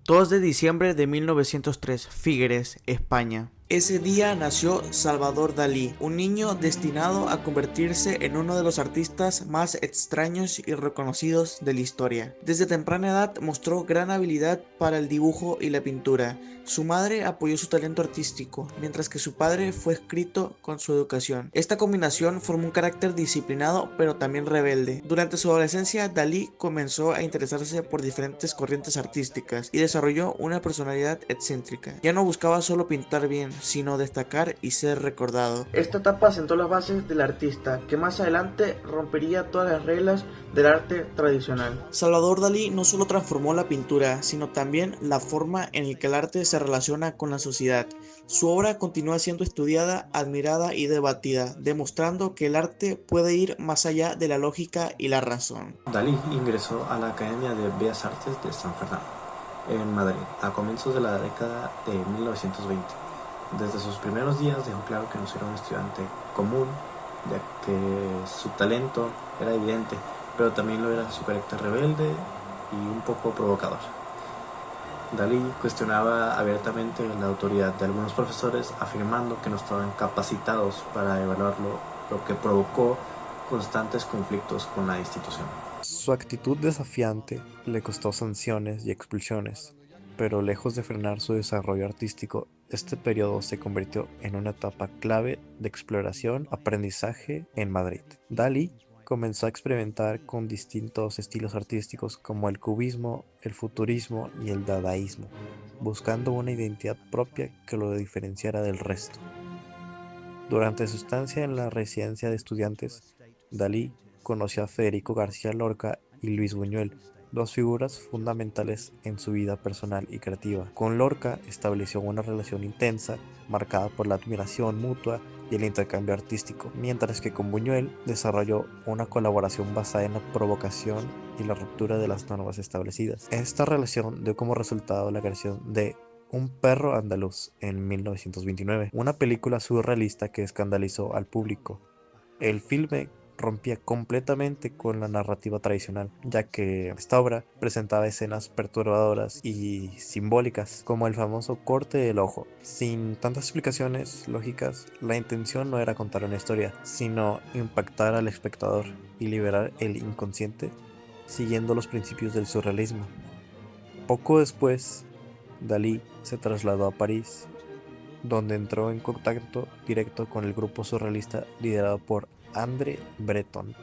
2 de diciembre de 1903, Figueres, España. Ese día nació Salvador Dalí, un niño destinado a convertirse en uno de los artistas más extraños y reconocidos de la historia. Desde temprana edad mostró gran habilidad para el dibujo y la pintura. Su madre apoyó su talento artístico, mientras que su padre fue escrito con su educación. Esta combinación formó un carácter disciplinado pero también rebelde. Durante su adolescencia, Dalí comenzó a interesarse por diferentes corrientes artísticas y desarrolló una personalidad excéntrica. Ya no buscaba solo pintar bien, sino destacar y ser recordado. Esta etapa sentó las bases del artista, que más adelante rompería todas las reglas del arte tradicional. Salvador Dalí no solo transformó la pintura, sino también la forma en la que el arte se relaciona con la sociedad. Su obra continúa siendo estudiada, admirada y debatida, demostrando que el arte puede ir más allá de la lógica y la razón. Dalí ingresó a la Academia de Bellas Artes de San Fernando, en Madrid, a comienzos de la década de 1920. Desde sus primeros días dejó claro que no era un estudiante común, ya que su talento era evidente, pero también lo era su carácter rebelde y un poco provocador. Dalí cuestionaba abiertamente la autoridad de algunos profesores, afirmando que no estaban capacitados para evaluarlo, lo que provocó constantes conflictos con la institución. Su actitud desafiante le costó sanciones y expulsiones, pero lejos de frenar su desarrollo artístico, este periodo se convirtió en una etapa clave de exploración, aprendizaje en Madrid. Dalí comenzó a experimentar con distintos estilos artísticos como el cubismo, el futurismo y el dadaísmo, buscando una identidad propia que lo diferenciara del resto. Durante su estancia en la residencia de estudiantes, Dalí conoció a Federico García Lorca y Luis Buñuel, dos figuras fundamentales en su vida personal y creativa. Con Lorca estableció una relación intensa, marcada por la admiración mutua y el intercambio artístico, mientras que con Buñuel desarrolló una colaboración basada en la provocación y la ruptura de las normas establecidas. Esta relación dio como resultado la creación de Un perro andaluz en 1929, una película surrealista que escandalizó al público. El filme rompía completamente con la narrativa tradicional, ya que esta obra presentaba escenas perturbadoras y simbólicas, como el famoso corte del ojo. Sin tantas explicaciones lógicas, la intención no era contar una historia, sino impactar al espectador y liberar el inconsciente, siguiendo los principios del surrealismo. Poco después, Dalí se trasladó a París, donde entró en contacto directo con el grupo surrealista liderado por André Breton.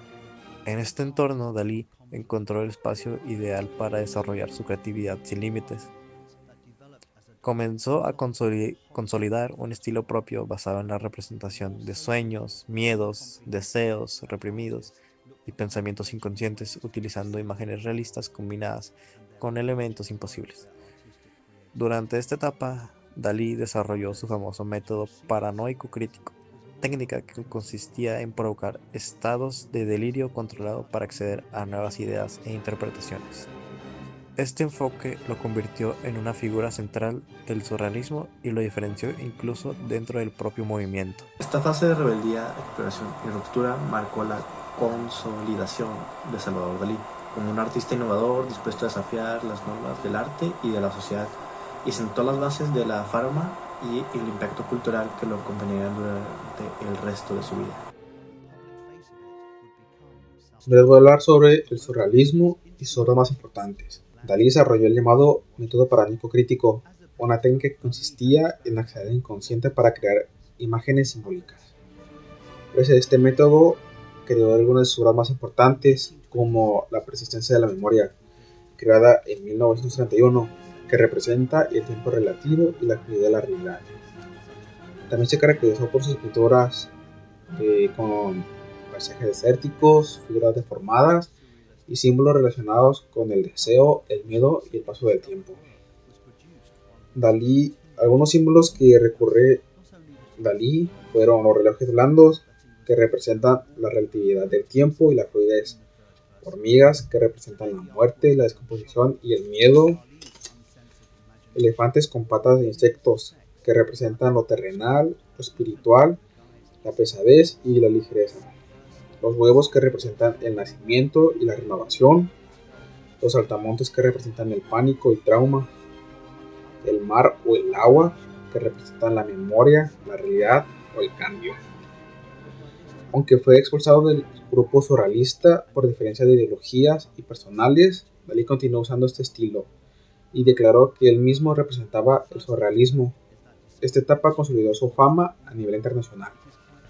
En este entorno, Dalí encontró el espacio ideal para desarrollar su creatividad sin límites. Comenzó a consolidar un estilo propio basado en la representación de sueños, miedos, deseos reprimidos y pensamientos inconscientes, utilizando imágenes realistas combinadas con elementos imposibles. Durante esta etapa, Dalí desarrolló su famoso método paranoico crítico, técnica que consistía en provocar estados de delirio controlado para acceder a nuevas ideas e interpretaciones. Este enfoque lo convirtió en una figura central del surrealismo y lo diferenció incluso dentro del propio movimiento. Esta fase de rebeldía, exploración y ruptura marcó la consolidación de Salvador Dalí como un artista innovador dispuesto a desafiar las normas del arte y de la sociedad, y sentó las bases de la forma y el impacto cultural que lo acompañarían durante el resto de su vida. Les voy a hablar sobre el surrealismo y sus obras más importantes. Dalí desarrolló el llamado método paranoico crítico, una técnica que consistía en acceder al inconsciente para crear imágenes simbólicas. Gracias a este método creó algunas de sus obras más importantes, como La persistencia de la memoria, creada en 1931, que representa el tiempo relativo y la fluidez de la realidad. También se caracterizó por sus pinturas con paisajes desérticos, figuras deformadas y símbolos relacionados con el deseo, el miedo y el paso del tiempo. Algunos símbolos que recurre Dalí fueron los relojes blandos, que representan la relatividad del tiempo y la fluidez, hormigas, que representan la muerte, la descomposición y el miedo, elefantes con patas de insectos, que representan lo terrenal, lo espiritual, la pesadez y la ligereza, los huevos, que representan el nacimiento y la renovación, los saltamontes, que representan el pánico y trauma, el mar o el agua, que representan la memoria, la realidad o el cambio. Aunque fue expulsado del grupo surrealista por diferencia de ideologías y personales, Dalí continuó usando este estilo y declaró que él mismo representaba el surrealismo. Esta etapa consolidó su fama a nivel internacional.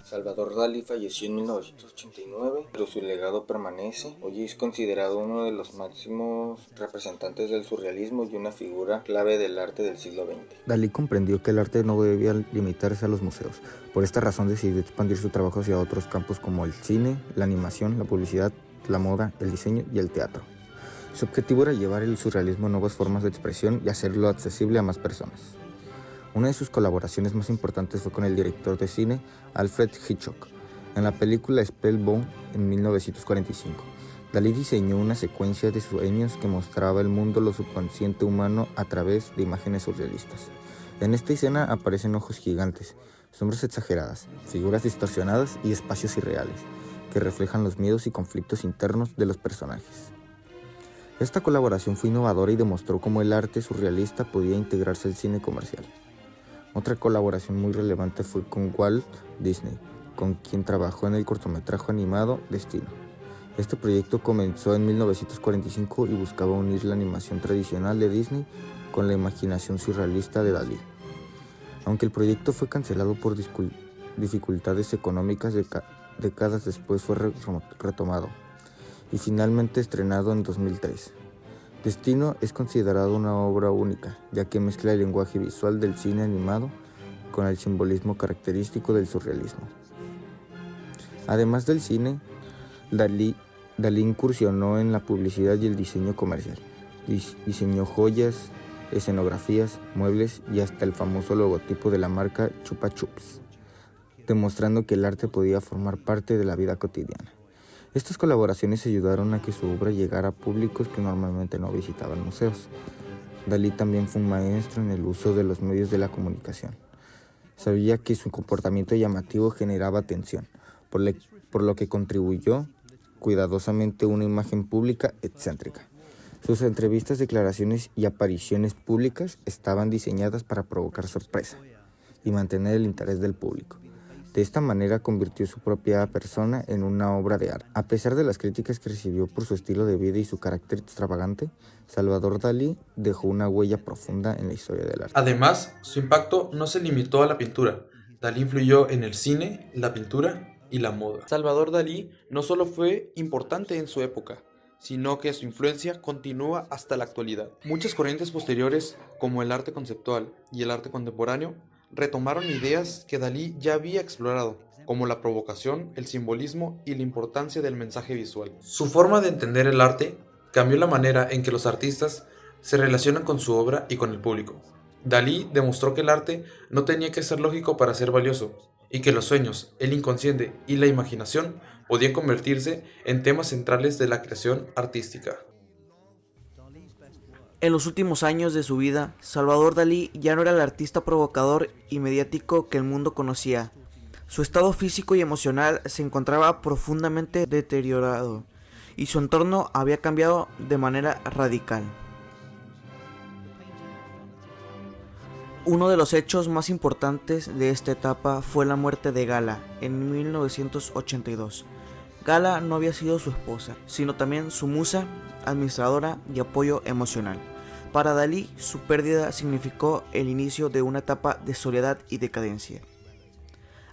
Salvador Dalí falleció en 1989, pero su legado permanece. Hoy es considerado uno de los máximos representantes del surrealismo y una figura clave del arte del siglo XX. Dalí comprendió que el arte no debía limitarse a los museos. Por esta razón decidió expandir su trabajo hacia otros campos como el cine, la animación, la publicidad, la moda, el diseño y el teatro. Su objetivo era llevar el surrealismo a nuevas formas de expresión y hacerlo accesible a más personas. Una de sus colaboraciones más importantes fue con el director de cine Alfred Hitchcock, en la película Spellbound en 1945. Dalí diseñó una secuencia de sueños que mostraba el mundo, lo subconsciente humano a través de imágenes surrealistas. En esta escena aparecen ojos gigantes, sombras exageradas, figuras distorsionadas y espacios irreales, que reflejan los miedos y conflictos internos de los personajes. Esta colaboración fue innovadora y demostró cómo el arte surrealista podía integrarse al cine comercial. Otra colaboración muy relevante fue con Walt Disney, con quien trabajó en el cortometraje animado Destino. Este proyecto comenzó en 1945 y buscaba unir la animación tradicional de Disney con la imaginación surrealista de Dalí. Aunque el proyecto fue cancelado por dificultades económicas, décadas después fue retomado y finalmente estrenado en 2003. Destino es considerado una obra única, ya que mezcla el lenguaje visual del cine animado con el simbolismo característico del surrealismo. Además del cine, Dalí incursionó en la publicidad y el diseño comercial. Diseñó joyas, escenografías, muebles y hasta el famoso logotipo de la marca Chupa Chups, demostrando que el arte podía formar parte de la vida cotidiana. Estas colaboraciones ayudaron a que su obra llegara a públicos que normalmente no visitaban museos. Dalí también fue un maestro en el uso de los medios de la comunicación. Sabía que su comportamiento llamativo generaba atención, por lo que contribuyó cuidadosamente una imagen pública excéntrica. Sus entrevistas, declaraciones y apariciones públicas estaban diseñadas para provocar sorpresa y mantener el interés del público. De esta manera convirtió su propia persona en una obra de arte. A pesar de las críticas que recibió por su estilo de vida y su carácter extravagante, Salvador Dalí dejó una huella profunda en la historia del arte. Además, su impacto no se limitó a la pintura. Dalí influyó en el cine, la pintura y la moda. Salvador Dalí no solo fue importante en su época, sino que su influencia continúa hasta la actualidad. Muchas corrientes posteriores, como el arte conceptual y el arte contemporáneo, retomaron ideas que Dalí ya había explorado, como la provocación, el simbolismo y la importancia del mensaje visual. Su forma de entender el arte cambió la manera en que los artistas se relacionan con su obra y con el público. Dalí demostró que el arte no tenía que ser lógico para ser valioso, y que los sueños, el inconsciente y la imaginación podían convertirse en temas centrales de la creación artística. En los últimos años de su vida, Salvador Dalí ya no era el artista provocador y mediático que el mundo conocía. Su estado físico y emocional se encontraba profundamente deteriorado y su entorno había cambiado de manera radical. Uno de los hechos más importantes de esta etapa fue la muerte de Gala en 1982. Gala no había sido su esposa, sino también su musa, administradora y apoyo emocional. Para Dalí, su pérdida significó el inicio de una etapa de soledad y decadencia.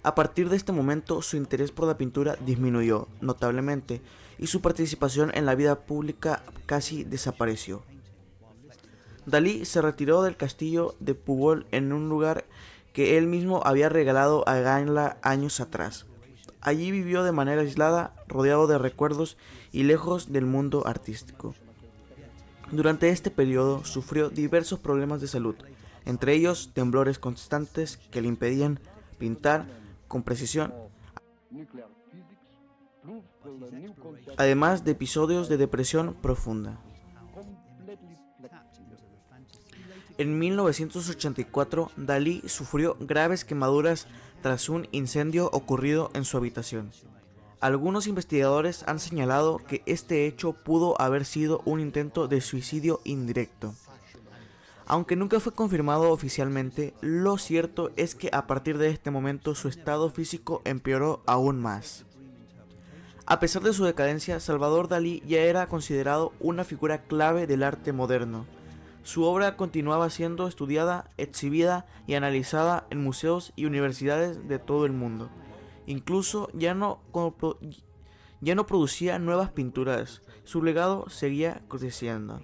A partir de este momento, su interés por la pintura disminuyó notablemente y su participación en la vida pública casi desapareció. Dalí se retiró del castillo de Pujol en un lugar que él mismo había regalado a Gala años atrás. Allí vivió de manera aislada, rodeado de recuerdos y lejos del mundo artístico. Durante este periodo sufrió diversos problemas de salud, entre ellos temblores constantes que le impedían pintar con precisión, además de episodios de depresión profunda. En 1984, Dalí sufrió graves quemaduras tras un incendio ocurrido en su habitación. Algunos investigadores han señalado que este hecho pudo haber sido un intento de suicidio indirecto. Aunque nunca fue confirmado oficialmente, lo cierto es que a partir de este momento su estado físico empeoró aún más. A pesar de su decadencia, Salvador Dalí ya era considerado una figura clave del arte moderno. Su obra continuaba siendo estudiada, exhibida y analizada en museos y universidades de todo el mundo. Incluso ya no producía nuevas pinturas, su legado seguía creciendo.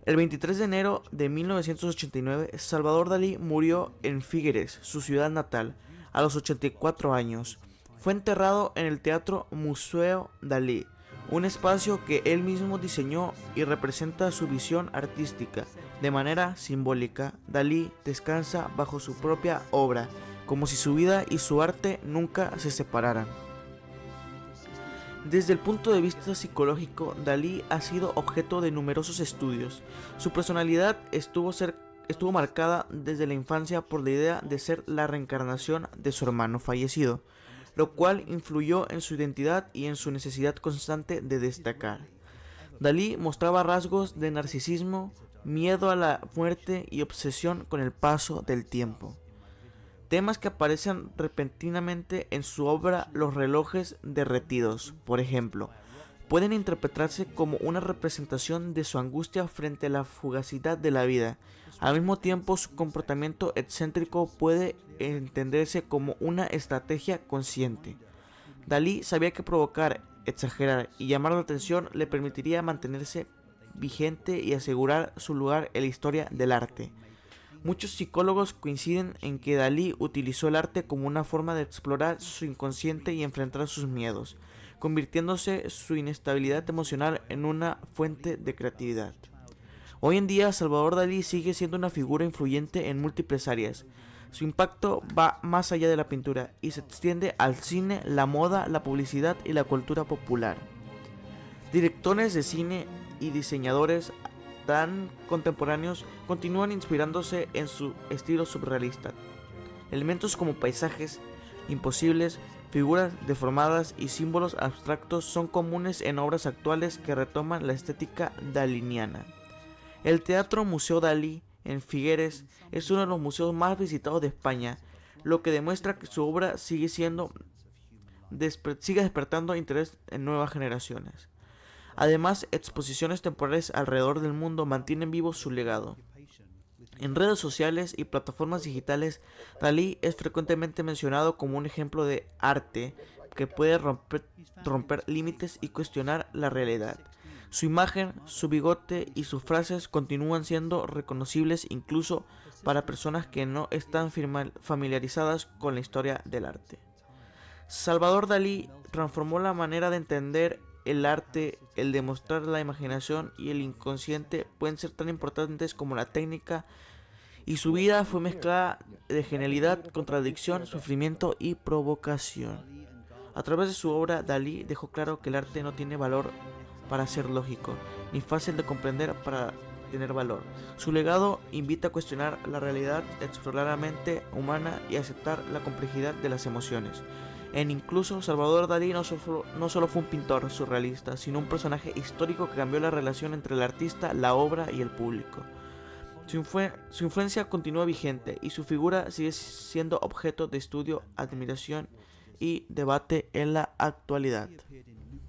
El 23 de enero de 1989, Salvador Dalí murió en Figueres, su ciudad natal, a los 84 años. Fue enterrado en el Teatro Museo Dalí, un espacio que él mismo diseñó y representa su visión artística. De manera simbólica, Dalí descansa bajo su propia obra, como si su vida y su arte nunca se separaran. Desde el punto de vista psicológico, Dalí ha sido objeto de numerosos estudios. Su personalidad estuvo marcada desde la infancia por la idea de ser la reencarnación de su hermano fallecido, lo cual influyó en su identidad y en su necesidad constante de destacar. Dalí mostraba rasgos de narcisismo, miedo a la muerte y obsesión con el paso del tiempo. Temas que aparecen repentinamente en su obra Los relojes derretidos, por ejemplo, pueden interpretarse como una representación de su angustia frente a la fugacidad de la vida. Al mismo tiempo, su comportamiento excéntrico puede entenderse como una estrategia consciente. Dalí sabía que provocar, exagerar y llamar la atención le permitiría mantenerse vigente y asegurar su lugar en la historia del arte. Muchos psicólogos coinciden en que Dalí utilizó el arte como una forma de explorar su inconsciente y enfrentar sus miedos, convirtiéndose su inestabilidad emocional en una fuente de creatividad. Hoy en día, Salvador Dalí sigue siendo una figura influyente en múltiples áreas. Su impacto va más allá de la pintura y se extiende al cine, la moda, la publicidad y la cultura popular. Directores de cine y diseñadores tan contemporáneos continúan inspirándose en su estilo surrealista. Elementos como paisajes imposibles, figuras deformadas y símbolos abstractos son comunes en obras actuales que retoman la estética daliniana. El Teatro Museo Dalí en Figueres es uno de los museos más visitados de España, lo que demuestra que su obra sigue despertando interés en nuevas generaciones. Además, exposiciones temporales alrededor del mundo mantienen vivo su legado. En redes sociales y plataformas digitales, Dalí es frecuentemente mencionado como un ejemplo de arte que puede romper límites y cuestionar la realidad. Su imagen, su bigote y sus frases continúan siendo reconocibles incluso para personas que no están familiarizadas con la historia del arte. Salvador Dalí transformó la manera de entender el arte, el demostrar la imaginación y el inconsciente pueden ser tan importantes como la técnica, y su vida fue mezclada de genialidad, contradicción, sufrimiento y provocación. A través de su obra, Dalí dejó claro que el arte no tiene valor para ser lógico, ni fácil de comprender para tener valor. Su legado invita a cuestionar la realidad, explorar la mente humana y aceptar la complejidad de las emociones. Incluso Salvador Dalí no solo fue un pintor surrealista, sino un personaje histórico que cambió la relación entre el artista, la obra y el público. Su influencia continúa vigente y su figura sigue siendo objeto de estudio, admiración y debate en la actualidad.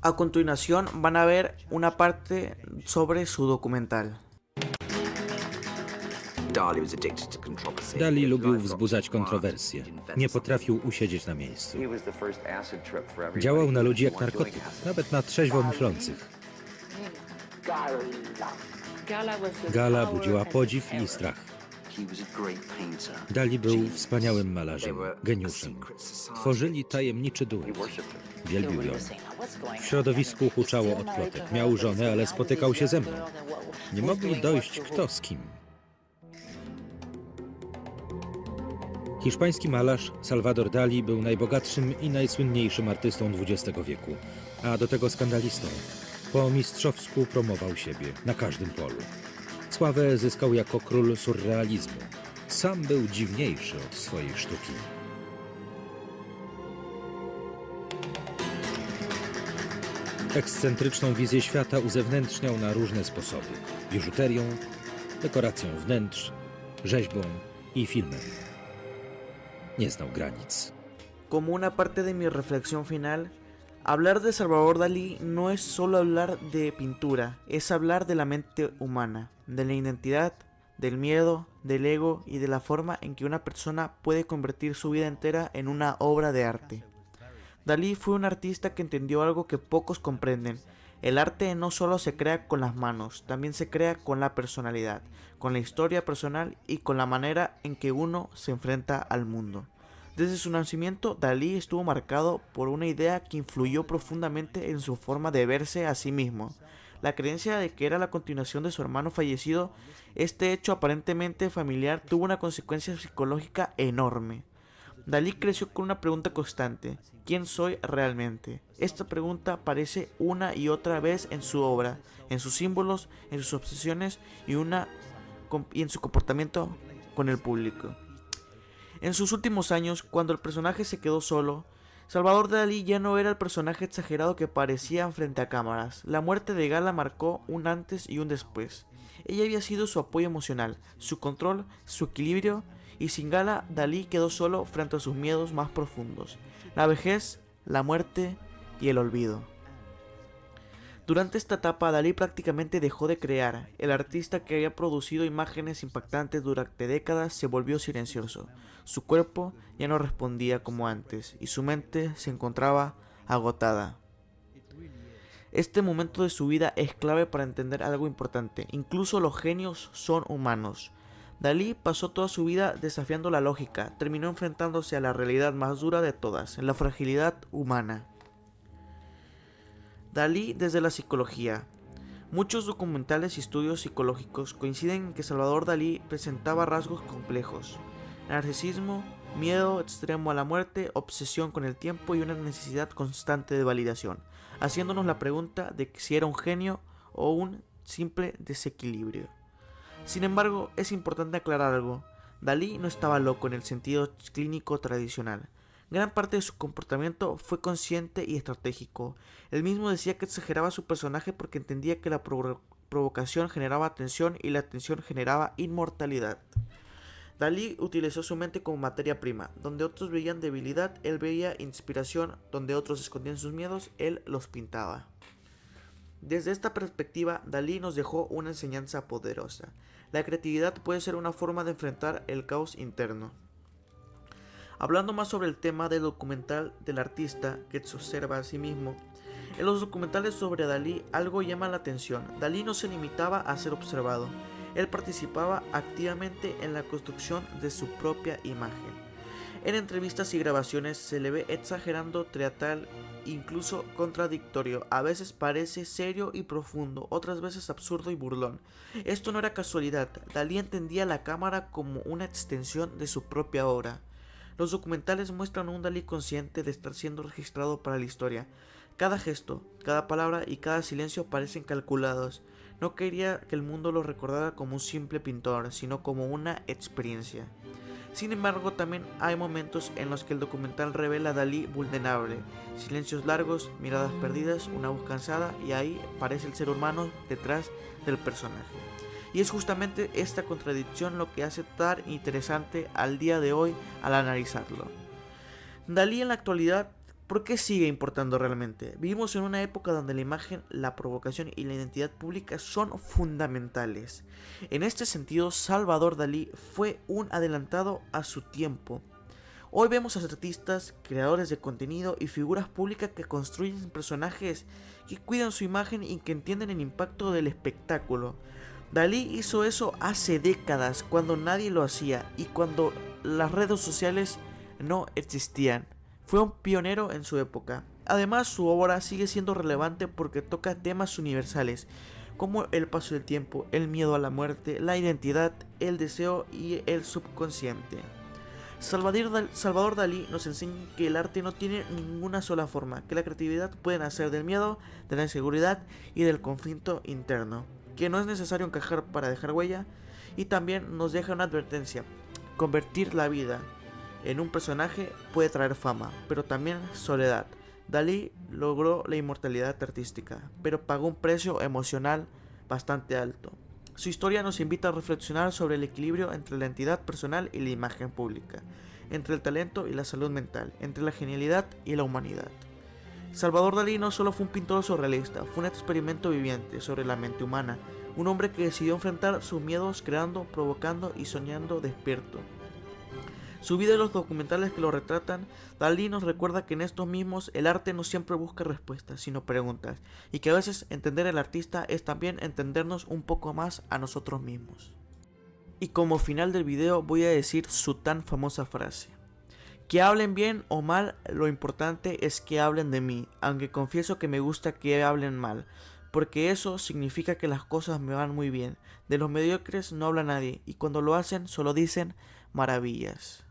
A continuación van a ver una parte sobre su documental. Dalí lubił wzbudzać kontrowersje. Nie potrafił usiedzieć na miejscu. Działał na ludzi jak narkotyk, nawet na trzeźwo myślących. Gala budziła podziw i strach. Dalí był wspaniałym malarzem, geniuszem. Tworzyli tajemniczy duet. Wielbił ją. W środowisku huczało od plotek. Miał żonę, ale spotykał się ze mną. Nie mogli dojść kto z kim. Hiszpański malarz Salvador Dalí był najbogatszym i najsłynniejszym artystą XX wieku, a do tego skandalistą. Po mistrzowsku promował siebie na każdym polu. Sławę zyskał jako król surrealizmu. Sam był dziwniejszy od swojej sztuki. Ekscentryczną wizję świata uzewnętrzniał na różne sposoby. Biżuterią, dekoracją wnętrz, rzeźbą i filmem. Nie znał granic. Como una parte de mi reflexión final, hablar de Salvador Dalí no es solo hablar de pintura, es hablar de la mente humana, de la identidad, del miedo, del ego y de la forma en que una persona puede convertir su vida entera en una obra de arte. Dalí fue un artista que entendió algo que pocos comprenden. El arte no solo se crea con las manos, también se crea con la personalidad, con la historia personal y con la manera en que uno se enfrenta al mundo. Desde su nacimiento, Dalí estuvo marcado por una idea que influyó profundamente en su forma de verse a sí mismo. La creencia de que era la continuación de su hermano fallecido, este hecho aparentemente familiar tuvo una consecuencia psicológica enorme. Dalí creció con una pregunta constante: ¿quién soy realmente? Esta pregunta aparece una y otra vez en su obra, en sus símbolos, en sus obsesiones y en su comportamiento con el público. En sus últimos años, cuando el personaje se quedó solo, Salvador Dalí ya no era el personaje exagerado que parecía frente a cámaras. La muerte de Gala marcó un antes y un después. Ella había sido su apoyo emocional, su control, su equilibrio, y sin Gala, Dalí quedó solo frente a sus miedos más profundos: la vejez, la muerte y el olvido. Durante esta etapa, Dalí prácticamente dejó de crear. El artista que había producido imágenes impactantes durante décadas se volvió silencioso. Su cuerpo ya no respondía como antes y su mente se encontraba agotada. Este momento de su vida es clave para entender algo importante: incluso los genios son humanos. Dalí pasó toda su vida desafiando la lógica, terminó enfrentándose a la realidad más dura de todas, la fragilidad humana. Dalí desde la psicología. Muchos documentales y estudios psicológicos coinciden en que Salvador Dalí presentaba rasgos complejos: narcisismo, miedo extremo a la muerte, obsesión con el tiempo y una necesidad constante de validación, haciéndonos la pregunta de si era un genio o un simple desequilibrio. Sin embargo, es importante aclarar algo: Dalí no estaba loco en el sentido clínico tradicional. Gran parte de su comportamiento fue consciente y estratégico. Él mismo decía que exageraba su personaje porque entendía que la provocación generaba atención y la atención generaba inmortalidad. Dalí utilizó su mente como materia prima. Donde otros veían debilidad, él veía inspiración. Donde otros escondían sus miedos, él los pintaba. Desde esta perspectiva, Dalí nos dejó una enseñanza poderosa. La creatividad puede ser una forma de enfrentar el caos interno. Hablando más sobre el tema del documental del artista que se observa a sí mismo, en los documentales sobre Dalí algo llama la atención. Dalí no se limitaba a ser observado, él participaba activamente en la construcción de su propia imagen. En entrevistas y grabaciones se le ve exagerando, teatral, incluso contradictorio. A veces parece serio y profundo, otras veces absurdo y burlón. Esto no era casualidad. Dalí entendía la cámara como una extensión de su propia obra. Los documentales muestran a un Dalí consciente de estar siendo registrado para la historia. Cada gesto, cada palabra y cada silencio parecen calculados. No quería que el mundo lo recordara como un simple pintor, sino como una experiencia. Sin embargo, también hay momentos en los que el documental revela a Dalí vulnerable. Silencios largos, miradas perdidas, una voz cansada, y ahí aparece el ser humano detrás del personaje. Y es justamente esta contradicción lo que hace tan interesante al día de hoy al analizarlo. Dalí en la actualidad, ¿por qué sigue importando realmente? Vivimos en una época donde la imagen, la provocación y la identidad pública son fundamentales. En este sentido, Salvador Dalí fue un adelantado a su tiempo. Hoy vemos a artistas, creadores de contenido y figuras públicas que construyen personajes que cuidan su imagen y que entienden el impacto del espectáculo. Dalí hizo eso hace décadas, cuando nadie lo hacía y cuando las redes sociales no existían. Fue un pionero en su época. Además, su obra sigue siendo relevante porque toca temas universales, como el paso del tiempo, el miedo a la muerte, la identidad, el deseo y el subconsciente. Salvador Dalí nos enseña que el arte no tiene ninguna sola forma, que la creatividad puede nacer del miedo, de la inseguridad y del conflicto interno, que no es necesario encajar para dejar huella, y también nos deja una advertencia: convertir la vida en un personaje puede traer fama, pero también soledad. Dalí logró la inmortalidad artística, pero pagó un precio emocional bastante alto. Su historia nos invita a reflexionar sobre el equilibrio entre la identidad personal y la imagen pública, entre el talento y la salud mental, entre la genialidad y la humanidad. Salvador Dalí no solo fue un pintor surrealista, fue un experimento viviente sobre la mente humana, un hombre que decidió enfrentar sus miedos creando, provocando y soñando despierto. Su vida y los documentales que lo retratan, Dalí nos recuerda que en estos mismos el arte no siempre busca respuestas, sino preguntas, y que a veces entender al artista es también entendernos un poco más a nosotros mismos. Y como final del video voy a decir su tan famosa frase: que hablen bien o mal, lo importante es que hablen de mí, aunque confieso que me gusta que hablen mal, porque eso significa que las cosas me van muy bien. De los mediocres no habla nadie, y cuando lo hacen solo dicen maravillas.